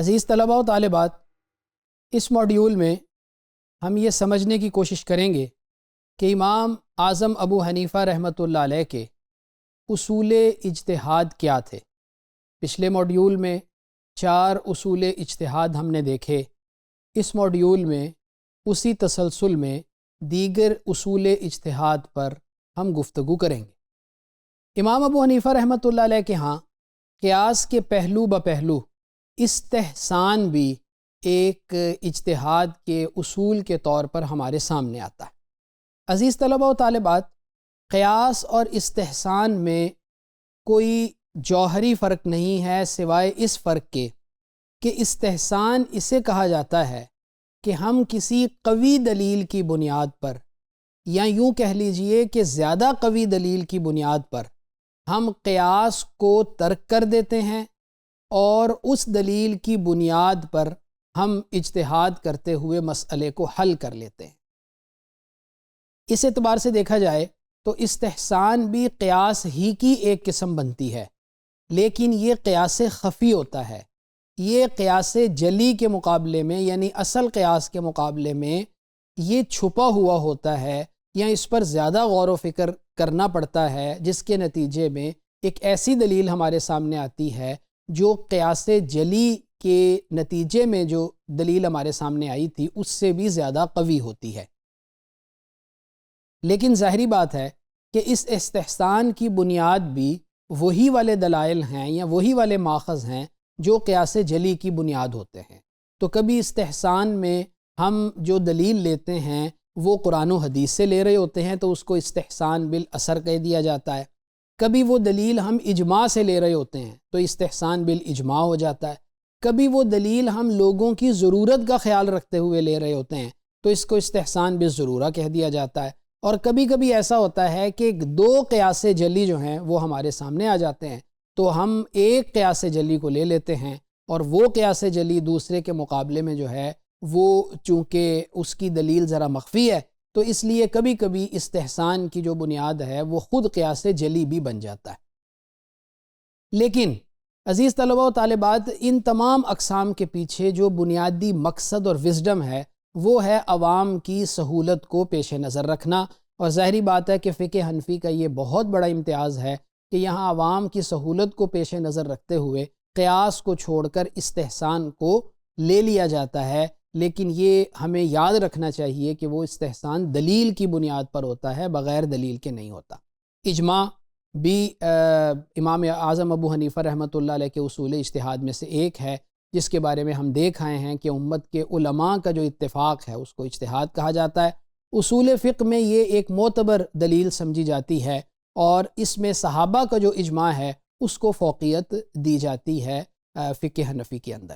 عزیز طلباء و طالبات، اس ماڈیول میں ہم یہ سمجھنے کی کوشش کریں گے کہ امام اعظم ابو حنیفہ رحمۃ اللہ علیہ کے اصول اجتہاد کیا تھے۔ پچھلے ماڈیول میں 4 اصول اجتہاد ہم نے دیکھے۔ اس ماڈیول میں اسی تسلسل میں دیگر اصول اجتہاد پر ہم گفتگو کریں گے۔ امام ابو حنیفہ رحمۃ اللہ علیہ کے ہاں قیاس کے پہلو بپہلو استحسان بھی ایک اجتہاد کے اصول کے طور پر ہمارے سامنے آتا ہے۔ عزیز طلباء و طالبات، قیاس اور استحسان میں کوئی جوہری فرق نہیں ہے سوائے اس فرق کے کہ استحسان اسے کہا جاتا ہے کہ ہم کسی قوی دلیل کی بنیاد پر، یا یوں کہہ لیجئے کہ زیادہ قوی دلیل کی بنیاد پر ہم قیاس کو ترک کر دیتے ہیں اور اس دلیل کی بنیاد پر ہم اجتہاد کرتے ہوئے مسئلے کو حل کر لیتے ہیں۔ اس اعتبار سے دیکھا جائے تو استحسان بھی قیاس ہی کی ایک قسم بنتی ہے، لیکن یہ قیاس خفی ہوتا ہے۔ یہ قیاس جلی کے مقابلے میں، یعنی اصل قیاس کے مقابلے میں یہ چھپا ہوا ہوتا ہے، یا اس پر زیادہ غور و فکر کرنا پڑتا ہے، جس کے نتیجے میں ایک ایسی دلیل ہمارے سامنے آتی ہے جو قیاس جلی کے نتیجے میں جو دلیل ہمارے سامنے آئی تھی اس سے بھی زیادہ قوی ہوتی ہے۔ لیکن ظاہری بات ہے کہ اس استحسان کی بنیاد بھی وہی والے دلائل ہیں یا وہی والے ماخذ ہیں جو قیاس جلی کی بنیاد ہوتے ہیں۔ تو کبھی استحسان میں ہم جو دلیل لیتے ہیں وہ قرآن و حدیث سے لے رہے ہوتے ہیں تو اس کو استحسان بالاثر کہہ دیا جاتا ہے۔ کبھی وہ دلیل ہم اجماع سے لے رہے ہوتے ہیں تو استحسان بالاجماع ہو جاتا ہے۔ کبھی وہ دلیل ہم لوگوں کی ضرورت کا خیال رکھتے ہوئے لے رہے ہوتے ہیں تو اس کو استحسان بالضرورہ کہہ دیا جاتا ہے۔ اور کبھی کبھی ایسا ہوتا ہے کہ 2 قیاس جلی جو ہیں وہ ہمارے سامنے آ جاتے ہیں تو ہم ایک قیاس جلی کو لے لیتے ہیں، اور وہ قیاس جلی دوسرے کے مقابلے میں جو ہے وہ چونکہ اس کی دلیل ذرا مخفی ہے تو اس لیے کبھی کبھی استحسان کی جو بنیاد ہے وہ خود قیاس جلی بھی بن جاتا ہے۔ لیکن عزیز طلباء و طالبات، ان تمام اقسام کے پیچھے جو بنیادی مقصد اور وزڈم ہے وہ ہے عوام کی سہولت کو پیش نظر رکھنا، اور ظاہری بات ہے کہ فقہ حنفی کا یہ بہت بڑا امتیاز ہے کہ یہاں عوام کی سہولت کو پیش نظر رکھتے ہوئے قیاس کو چھوڑ کر استحسان کو لے لیا جاتا ہے۔ لیکن یہ ہمیں یاد رکھنا چاہیے کہ وہ استحسان دلیل کی بنیاد پر ہوتا ہے، بغیر دلیل کے نہیں ہوتا۔ اجماع بھی امام اعظم ابو حنیفہ رحمۃ اللہ علیہ کے اصول اجتہاد میں سے ایک ہے، جس کے بارے میں ہم دیکھ آئے ہیں کہ امت کے علماء کا جو اتفاق ہے اس کو اجتہاد کہا جاتا ہے۔ اصول فقہ میں یہ ایک معتبر دلیل سمجھی جاتی ہے، اور اس میں صحابہ کا جو اجماع ہے اس کو فوقیت دی جاتی ہے فقہ حنفی کے اندر۔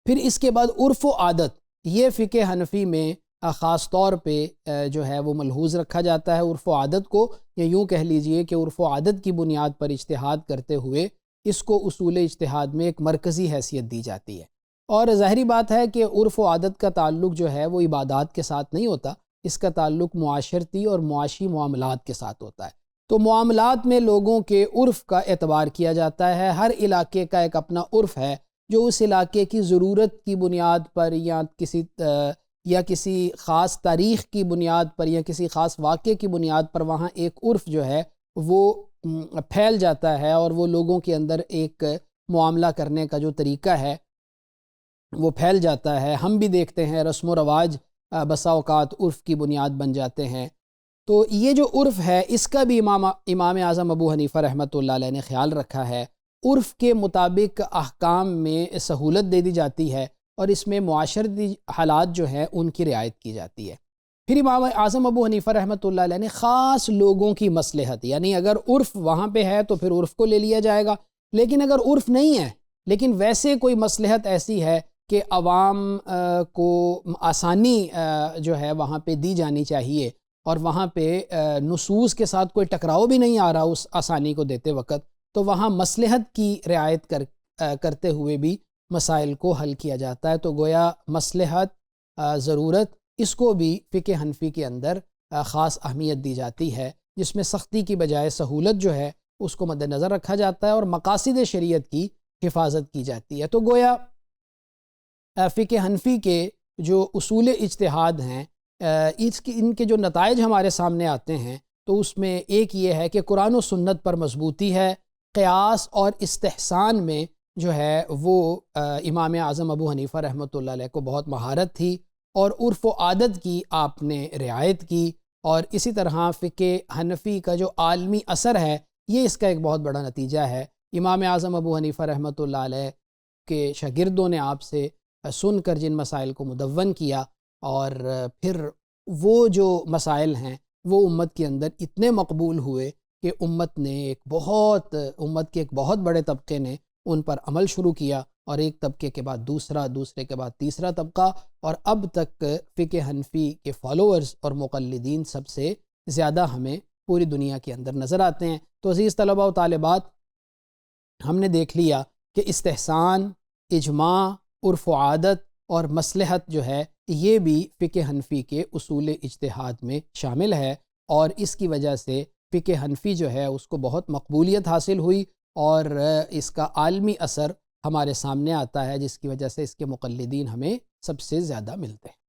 پھر اس کے بعد عرف و عادت، یہ فقہ حنفی میں خاص طور پہ جو ہے وہ ملحوظ رکھا جاتا ہے۔ عرف و عادت کو، یا یوں کہہ لیجئے کہ عرف و عادت کی بنیاد پر اجتہاد کرتے ہوئے اس کو اصول اجتہاد میں ایک مرکزی حیثیت دی جاتی ہے۔ اور ظاہری بات ہے کہ عرف و عادت کا تعلق جو ہے وہ عبادات کے ساتھ نہیں ہوتا، اس کا تعلق معاشرتی اور معاشی معاملات کے ساتھ ہوتا ہے۔ تو معاملات میں لوگوں کے عرف کا اعتبار کیا جاتا ہے۔ ہر علاقے کا ایک اپنا عرف ہے جو اس علاقے کی ضرورت کی بنیاد پر یا کسی خاص تاریخ کی بنیاد پر یا کسی خاص واقعے کی بنیاد پر وہاں ایک عرف جو ہے وہ پھیل جاتا ہے، اور وہ لوگوں کے اندر ایک معاملہ کرنے کا جو طریقہ ہے وہ پھیل جاتا ہے۔ ہم بھی دیکھتے ہیں رسم و رواج بسا اوقات عرف کی بنیاد بن جاتے ہیں۔ تو یہ جو عرف ہے اس کا بھی امام اعظم ابو حنیفہ رحمۃ اللہ علیہ نے خیال رکھا ہے۔ عرف کے مطابق احکام میں سہولت دے دی جاتی ہے، اور اس میں معاشرتی حالات جو ہیں ان کی رعایت کی جاتی ہے۔ پھر امام اعظم ابو حنیفہ رحمۃ اللہ علیہ نے خاص لوگوں کی مصلحت، یعنی اگر عرف وہاں پہ ہے تو پھر عرف کو لے لیا جائے گا، لیکن اگر عرف نہیں ہے لیکن ویسے کوئی مصلحت ایسی ہے کہ عوام کو آسانی جو ہے وہاں پہ دی جانی چاہیے، اور وہاں پہ نصوص کے ساتھ کوئی ٹکراؤ بھی نہیں آ رہا اس آسانی کو دیتے وقت، تو وہاں مصلحت کی رعایت کرتے ہوئے بھی مسائل کو حل کیا جاتا ہے۔ تو گویا مصلحت، ضرورت، اس کو بھی فقہ حنفی کے اندر خاص اہمیت دی جاتی ہے، جس میں سختی کی بجائے سہولت جو ہے اس کو مد نظر رکھا جاتا ہے، اور مقاصد شریعت کی حفاظت کی جاتی ہے۔ تو گویا فقہ حنفی کے جو اصول اجتہاد ہیں، ان کے جو نتائج ہمارے سامنے آتے ہیں، تو اس میں ایک یہ ہے کہ قرآن و سنت پر مضبوطی ہے، قیاس اور استحسان میں جو ہے وہ امام اعظم ابو حنیفہ رحمۃ اللہ علیہ کو بہت مہارت تھی، اور عرف و عادت کی آپ نے رعایت کی، اور اسی طرح فقہ حنفی کا جو عالمی اثر ہے یہ اس کا ایک بہت بڑا نتیجہ ہے۔ امام اعظم ابو حنیفہ رحمۃ اللہ علیہ کے شاگردوں نے آپ سے سن کر جن مسائل کو مدون کیا، اور پھر وہ جو مسائل ہیں وہ امت کے اندر اتنے مقبول ہوئے کہ امت کے ایک بہت بڑے طبقے نے ان پر عمل شروع کیا، اور ایک طبقے کے بعد دوسرا، دوسرے کے بعد تیسرا طبقہ، اور اب تک فقہ حنفی کے فالوورز اور مقلدین سب سے زیادہ ہمیں پوری دنیا کے اندر نظر آتے ہیں۔ تو عزیز طلباء و طالبات، ہم نے دیکھ لیا کہ استحسان، اجماع، عرف و عادت اور مصلحت جو ہے یہ بھی فقہ حنفی کے اصول اجتہاد میں شامل ہے، اور اس کی وجہ سے فقہ حنفی جو ہے اس کو بہت مقبولیت حاصل ہوئی، اور اس کا عالمی اثر ہمارے سامنے آتا ہے، جس کی وجہ سے اس کے مقلدین ہمیں سب سے زیادہ ملتے ہیں۔